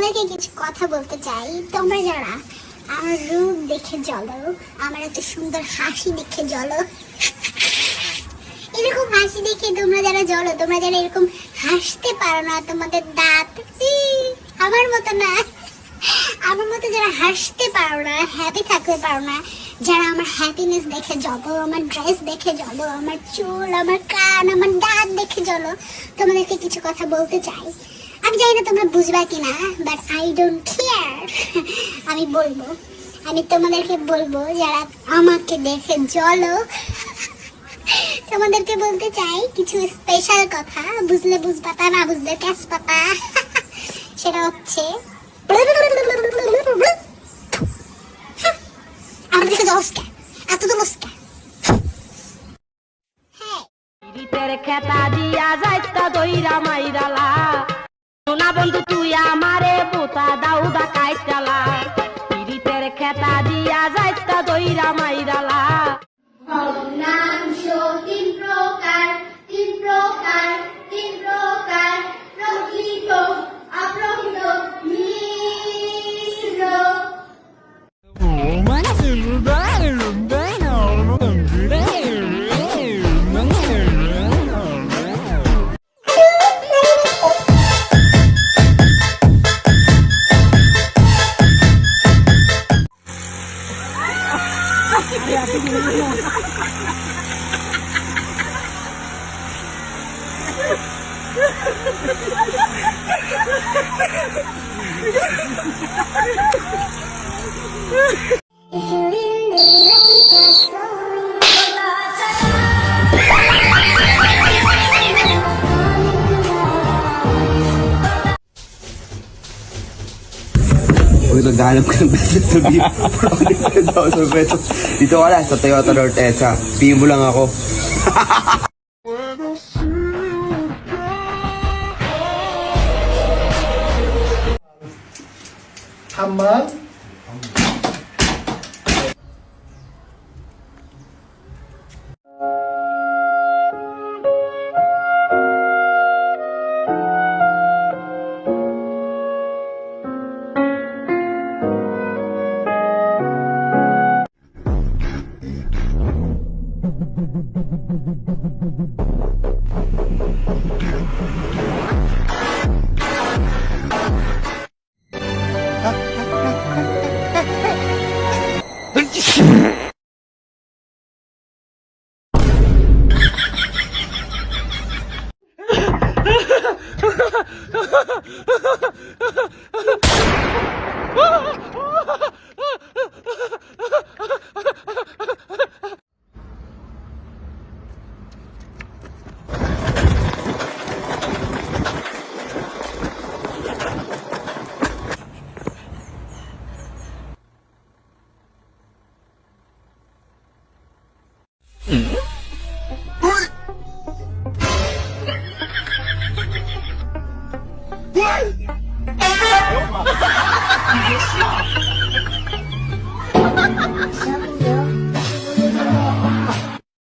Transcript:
তোমাদেরকে কিছু কথা বলতে চাই। তোমরা যারা আমার রূপ দেখে জ্বলো, আমার এত সুন্দর হাসি দেখে জ্বলো, এরকম হাসি দেখে তোমরা যারা জ্বলো, তোমরা যারা এরকম হাসতে পারো না, তোমাদের দাঁত আমার মতো না, আমার মতো যারা হাসতে পারো না, হ্যাপি থাকতে পারো না, যারা আমার হ্যাপিনেস দেখে জ্বলো, আমার ড্রেস দেখে জ্বলো, আমার চুল, আমার কান, আমার দাঁত দেখে জ্বলো, তোমাদেরকে কিছু কথা বলতে চাই। আমি জানি না তোমরা বুঝবা কিনা, বাট আই ডোন্ট কেয়ার। আমি বলবো, আমি তোমাদেরকে বলবো যারা আমাকে দেখে জ্বলো, তোমাদেরকে বলতে চাই কিছু স্পেশাল কথা। বুঝলে বুঝপাতা, না বুঝলে ক্যাশ পাতা। সেটা হচ্ছে আমার দেখে জলস্কা এত জলস্কা। পিরিতের খেতা দিয়া যাইতা দইরা মাইরালা, সোনা বন্ধু তুই আমারে বোতা দাউদা কাইটালা। পিরিতের খেতা দিয়া যাইতা দইরা মাইরালা। ভগ্নাংশ তিন প্রকার, তিন প্রকার, তিন প্রকার, প্রকৃত অপ্রকৃত মিশ্র। Naghanap ka ng business to be $100,000. Dito ka lang sa Toyota North EDSA. Pihim mo lang ako. Hammam.